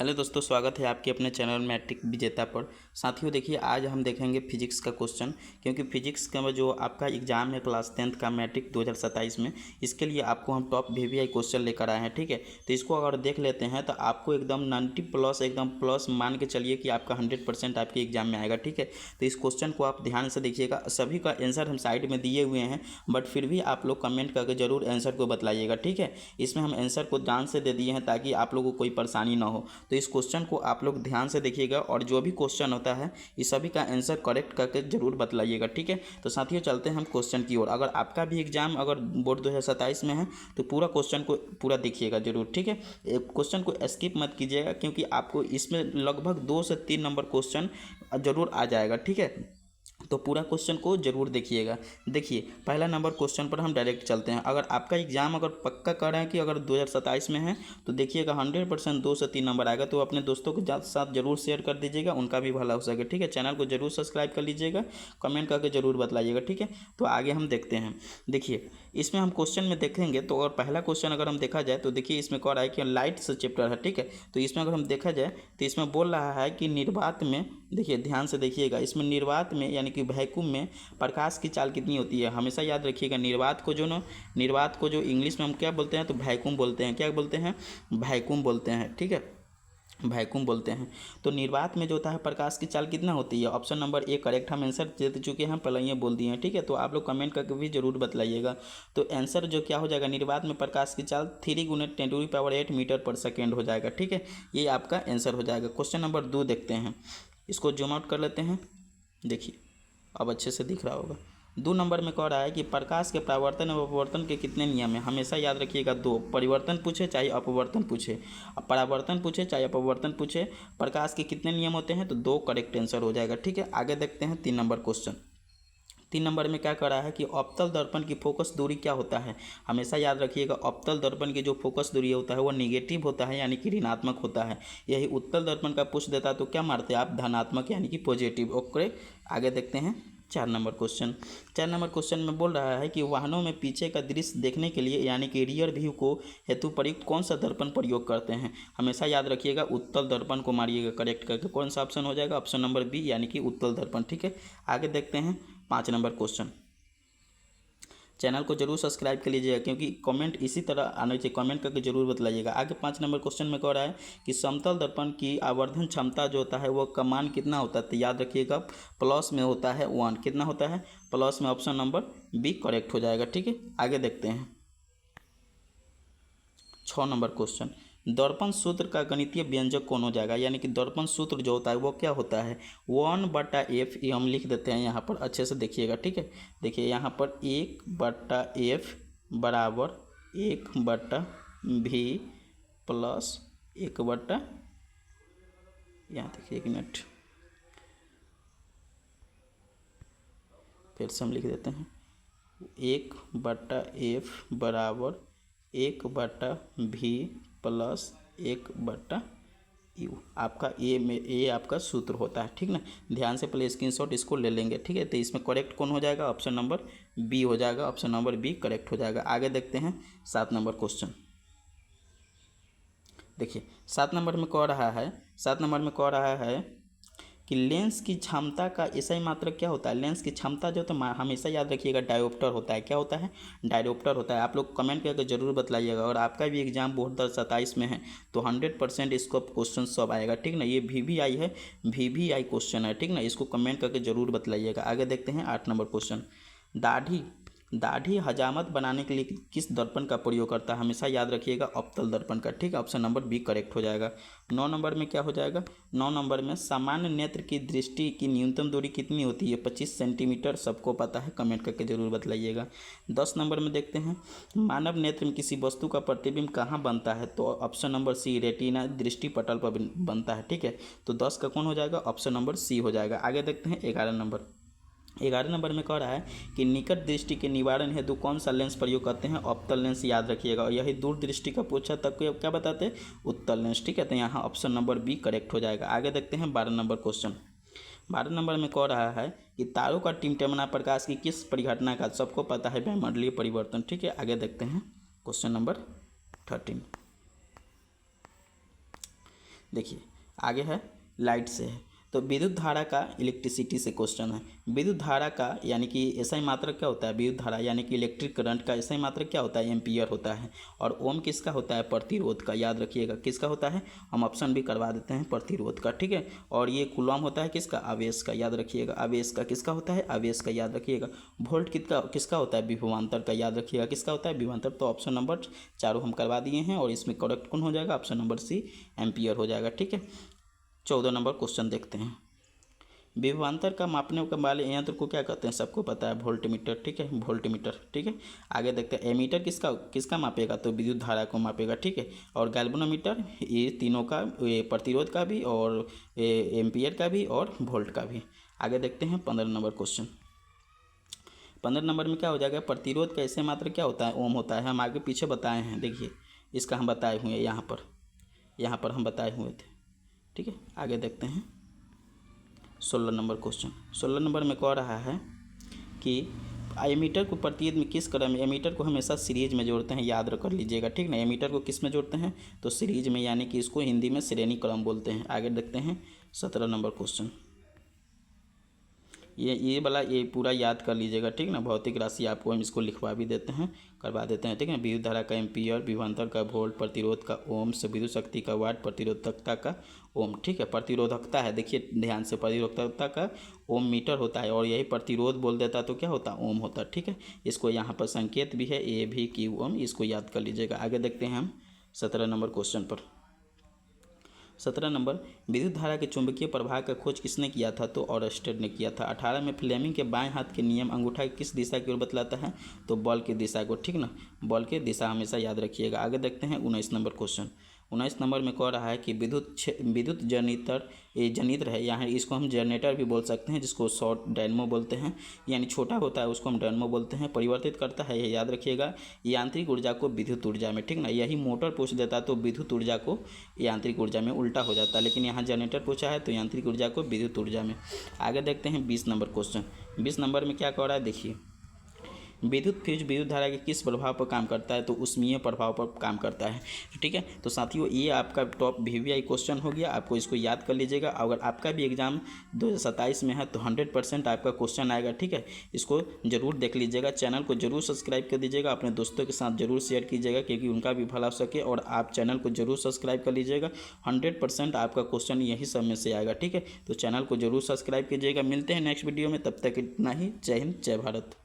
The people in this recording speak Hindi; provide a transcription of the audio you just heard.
हेलो दोस्तों, स्वागत है आपके अपने चैनल मैट्रिक विजेता पर। साथियों देखिए, आज हम देखेंगे फिजिक्स का क्वेश्चन, क्योंकि फिजिक्स का जो आपका एग्जाम है क्लास 10th का मैट्रिक 2027 में, इसके लिए आपको हम टॉप वीवीआई क्वेश्चन लेकर आए हैं। ठीक है, तो इसको अगर देख लेते हैं तो आपको एकदम 90 प्लस एकदम प्लस मान के चलिए कि आपका 100% आपके एग्जाम में आएगा। ठीक है, तो इस क्वेश्चन को आप ध्यान से देखिएगा। सभी का आंसर हम साइड में दिए हुए हैं, बट फिर भी आप लोग कमेंट करके जरूर आंसर को बतलाइएगा। ठीक है, इसमें हम आंसर को जान से दे दिए हैं ताकि आप लोगों को कोई परेशानी ना हो। तो इस क्वेश्चन को आप लोग ध्यान से देखिएगा और जो भी क्वेश्चन होता है इस सभी का आंसर करेक्ट करके जरूर बतलाइएगा। ठीक है, तो साथियों चलते हैं हम क्वेश्चन की ओर। अगर आपका भी एग्जाम अगर बोर्ड 2027 में है तो पूरा क्वेश्चन को पूरा देखिएगा जरूर। ठीक है, क्वेश्चन को स्किप मत कीजिएगा, क्योंकि आपको इसमें लगभग 2 से 3 नंबर क्वेश्चन जरूर आ जाएगा। ठीक है, तो पूरा क्वेश्चन को जरूर देखिएगा। देखिए, पहला नंबर क्वेश्चन पर हम डायरेक्ट चलते हैं। अगर आपका एग्जाम अगर पक्का कर रहे हैं कि अगर 2027 में है तो देखिएगा 100% 2 से 3 नंबर आएगा। तो अपने दोस्तों के साथ जरूर शेयर कर दीजिएगा, उनका भी भला हो सके। ठीक है, चैनल को जरूर सब्सक्राइब कर लीजिएगा, कमेंट करके जरूर बतलाइएगा। ठीक है, तो आगे हम देखते हैं। देखिए, इसमें हम क्वेश्चन में देखेंगे तो और पहला क्वेश्चन अगर हम देखा जाए तो देखिए इसमें कह रहा है कि लाइट से चैप्टर है। ठीक है, तो इसमें अगर हम देखा जाए तो इसमें बोल रहा है कि निर्वात में, देखिए ध्यान से देखिएगा, इसमें निर्वात में यानी कि वैक्यूम में प्रकाश की चाल कितनी होती है। हमेशा याद रखिएगा, निर्वात को जो इंग्लिश में हम क्या बोलते हैं तो वैक्यूम बोलते हैं। क्या बोलते हैं? वैक्यूम बोलते हैं। ठीक है, वैक्यूम बोलते हैं। तो निर्वात में जो होता है प्रकाश की चाल कितना होती है? Option number A correct. हम आंसर दे चुके हैं, पहले ये बोल दिए हैं। ठीक है, तो आप लोग कमेंट करके भी जरूर बतलाइएगा। तो आंसर जो क्या हो जाएगा, निर्वात में प्रकाश की चाल 3 × 10⁸ मीटर पर सेकेंड हो जाएगा। ठीक है, ये आपका आंसर हो जाएगा। क्वेश्चन नंबर 2 देखते हैं, इसको जूम आउट कर लेते हैं। देखिए, अब अच्छे से दिख रहा होगा। 2 नंबर में कह रहा है कि प्रकाश के परावर्तन एवं अपवर्तन के कितने नियम हैं। हमेशा याद रखिएगा, 2 परिवर्तन पूछे चाहे अपवर्तन पूछे, परावर्तन पूछे चाहे अपवर्तन पूछे, प्रकाश के कितने नियम होते हैं तो 2 करेक्ट आंसर हो जाएगा। ठीक है, आगे देखते हैं 3 नंबर क्वेश्चन। 3 नंबर में क्या कर रहा है कि अवतल दर्पण की फोकस दूरी क्या होता है। हमेशा याद रखिएगा, अवतल दर्पण की जो फोकस दूरी होता है वो निगेटिव होता है यानी कि ऋणात्मक होता है। यही उत्तल दर्पण का पूछ देता तो क्या मारते आप, धनात्मक यानी कि पॉजिटिव। ओके, आगे देखते हैं 4 नंबर क्वेश्चन। 4 नंबर क्वेश्चन में बोल रहा है कि वाहनों में पीछे का दृश्य देखने के लिए यानी कि रियर व्यू को हेतु प्रयुक्त कौन सा दर्पण प्रयोग करते हैं। हमेशा याद रखिएगा, उत्तल दर्पण को मारिएगा करेक्ट करके। कौन सा ऑप्शन हो जाएगा? ऑप्शन नंबर बी यानी कि उत्तल दर्पण। ठीक है, आगे देखते हैं 5 नंबर क्वेश्चन। चैनल को जरूर सब्सक्राइब कर लीजिएगा, क्योंकि कमेंट इसी तरह आने चाहिए, कमेंट करके जरूर बतलाइएगा। आगे 5 नंबर क्वेश्चन में कह रहा है कि समतल दर्पण की आवर्धन क्षमता जो होता है वो का मान कितना होता है। तो याद रखिएगा, प्लस में होता है 1। कितना होता है? प्लस में। ऑप्शन नंबर बी करेक्ट हो जाएगा। ठीक है, आगे देखते हैं 6 नंबर क्वेश्चन। दर्पण सूत्र का गणितीय व्यंजक कौन हो जाएगा, यानी कि दर्पण सूत्र जो होता है वो क्या होता है? 1/f, ये हम लिख देते हैं यहाँ पर, अच्छे से देखिएगा। ठीक है, देखिए यहाँ पर 1/f बराबर 1/v प्लस 1/, यहाँ देखिए 1 मिनट, फिर से हम लिख देते हैं 1/f बराबर 1/v प्लस 1/u। आपका ये आपका सूत्र होता है। ठीक ना, ध्यान से पहले स्क्रीनशॉट इसको ले लेंगे। ठीक है, तो इसमें करेक्ट कौन हो जाएगा? ऑप्शन नंबर बी हो जाएगा। ऑप्शन नंबर बी करेक्ट हो जाएगा। आगे देखते हैं 7 नंबर क्वेश्चन। देखिए, 7 नंबर में कह रहा है, 7 नंबर में कह रहा है कि लेंस की क्षमता का एसआई मात्रक क्या होता है। लेंस की क्षमता जो तो हमेशा याद रखिएगा डायोप्टर होता है। क्या होता है? डायोप्टर होता है। आप लोग कमेंट करके जरूर बतलाइएगा। और आपका भी एग्जाम 2027 में है तो 100% इसको क्वेश्चन सब आएगा। ठीक ना, ये वीवीआई है, वीवीआई क्वेश्चन है। ठीक ना, इसको कमेंट करके जरूर बतलाइएगा। आगे देखते हैं 8 नंबर क्वेश्चन। दाढ़ी हजामत बनाने के लिए किस दर्पण का प्रयोग करता है। हमेशा याद रखिएगा, अवतल दर्पण का। ठीक है, ऑप्शन नंबर बी करेक्ट हो जाएगा। 9 नंबर में क्या हो जाएगा? 9 नंबर में सामान्य नेत्र की दृष्टि की न्यूनतम दूरी कितनी होती है? 25 सेंटीमीटर। सबको पता है, कमेंट करके जरूर बतलाइएगा। 10 नंबर में देखते हैं, मानव नेत्र में किसी वस्तु का प्रतिबिंब कहाँ बनता है। तो ऑप्शन नंबर सी, रेटिना दृष्टि पटल पर बनता है। ठीक है, तो 10 का कौन हो जाएगा? ऑप्शन नंबर सी हो जाएगा। आगे देखते हैं 11 नंबर। 11 नंबर में कह रहा है कि निकट दृष्टि के निवारण हेतु कौन सा लेंस प्रयोग करते हैं। अवतल लेंस याद रखिएगा। और यही दूर दृष्टि का पूछा तब क्या बताते हैं? उत्तल लेंस। ठीक है, तो यहाँ ऑप्शन नंबर बी करेक्ट हो जाएगा। आगे देखते हैं 12 नंबर क्वेश्चन। 12 नंबर में कह रहा है कि तारों का टिमटिमाना प्रकाश की किस परिघटना का। सबको पता है, वायुमंडलीय परिवर्तन। ठीक है, आगे देखते हैं क्वेश्चन नंबर 13। देखिए आगे है लाइट से है, तो विद्युत धारा का इलेक्ट्रिसिटी से क्वेश्चन है। विद्युत धारा का यानी कि एसआई मात्रक क्या होता है, विद्युत धारा यानी कि इलेक्ट्रिक करंट का एसआई मात्रक क्या होता है, एम्पियर होता है। और ओम किसका होता है, प्रतिरोध का, याद रखिएगा किसका होता है, हम ऑप्शन भी करवा देते हैं, प्रतिरोध का, ठीक है। और ये कूलम होता है किसका, आवेश का, याद रखिएगा, आवेश का किसका होता है, आवेश का, याद रखिएगा। वोल्ट किसका होता है, विभवांतर का, याद रखिएगा किसका होता है, विभवांतर। तो ऑप्शन नंबर चारों हम करवा दिए हैं और इसमें करेक्ट कौन हो जाएगा, ऑप्शन नंबर सी, एम्पियर हो जाएगा, ठीक है। 14 नंबर क्वेश्चन देखते हैं। विभवांतर का मापने वाले यंत्र को क्या कहते हैं, सबको पता है, वोल्टमीटर, ठीक है, वोल्टमीटर, ठीक है। आगे देखते हैं एमीटर किसका मापेगा, तो विद्युत धारा को मापेगा, ठीक है। और गैल्वेनोमीटर ये तीनों का, ये प्रतिरोध का भी और एम्पियर का भी और वोल्ट का भी। आगे देखते हैं 15 नंबर क्वेश्चन। 15 नंबर में क्या हो जाएगा, प्रतिरोध का ऐसे मात्र क्या होता है, ओम होता है। हम आगे पीछे बताए हैं, देखिए इसका हम बताए हुए हैं, यहाँ पर हम बताए हुए थे, ठीक है। आगे देखते हैं 16 नंबर क्वेश्चन। 16 नंबर में कह रहा है कि एमीटर को प्रतिरोध में किस क्रम में, एमीटर को हमेशा सीरीज में जोड़ते हैं, याद कर लीजिएगा, ठीक ना। एमीटर को किस में जोड़ते हैं, तो सीरीज में, यानी कि इसको हिंदी में श्रेणी क्रम बोलते हैं। आगे देखते हैं 17 नंबर क्वेश्चन। ये वाला ये पूरा याद कर लीजिएगा, ठीक ना। भौतिक राशि आपको हम इसको लिखवा भी देते हैं, करवा देते हैं, ठीक है। विद्युत धारा का एम्पियर, विभवांतर का वोल्ट, प्रतिरोध का ओम, विद्युत शक्ति का वाट, प्रतिरोधकता का ओम, ठीक है। प्रतिरोधकता है, देखिए ध्यान से, प्रतिरोधकता का ओम मीटर होता है और यही प्रतिरोध बोल देता तो क्या होता, ओम होता, ठीक है। इसको यहाँ पर संकेत भी है, ए भी क्यू ओम, इसको याद कर लीजिएगा। आगे देखते हैं हम 17 नंबर क्वेश्चन पर। 17 नंबर, विद्युत धारा के चुंबकीय प्रवाह का खोज किसने किया था, तो ऑरस्टेड ने किया था। 18 में फ्लेमिंग के बाएं हाथ के नियम अंगूठा किस दिशा की ओर बतलाता है, तो बॉल की दिशा को, ठीक ना, बॉल की दिशा हमेशा याद रखिएगा। आगे देखते हैं 19 नंबर क्वेश्चन। 19 नंबर में कह रहा है कि विद्युत जनित्र है, यहाँ इसको हम जनरेटर भी बोल सकते हैं, जिसको शॉर्ट डायनमो बोलते हैं, यानी छोटा होता है उसको हम डायनमो बोलते हैं। परिवर्तित करता है, यह याद रखिएगा, यांत्रिक ऊर्जा को विद्युत ऊर्जा में, ठीक ना। यही मोटर पूछ देता तो विद्युत ऊर्जा को यांत्रिक ऊर्जा में उल्टा हो जाता, लेकिन यहाँ जनरेटर पूछा है तो यांत्रिक ऊर्जा को विद्युत ऊर्जा में। आगे देखते हैं 20 नंबर क्वेश्चन। 20 नंबर में क्या कह रहा है, देखिए विद्युत फ्यूज विद्युत धारा के किस प्रभाव पर काम करता है, तो उष्मीय प्रभाव पर काम करता है, ठीक है। तो साथियों ये आपका टॉप VVI क्वेश्चन हो गया, आपको इसको याद कर लीजिएगा। अगर आपका भी एग्जाम 2027 में है तो 100% आपका क्वेश्चन आएगा, ठीक है। इसको जरूर देख लीजिएगा, चैनल को जरूर सब्सक्राइब कर दीजिएगा, अपने दोस्तों के साथ जरूर शेयर कीजिएगा क्योंकि उनका भी भला हो सके, और आप चैनल को जरूर सब्सक्राइब कर लीजिएगा। 100% आपका क्वेश्चन यही सब में से आएगा, ठीक है। तो चैनल को जरूर सब्सक्राइब कीजिएगा। मिलते हैं नेक्स्ट वीडियो में, तब तक इतना ही। जय हिंद, जय भारत।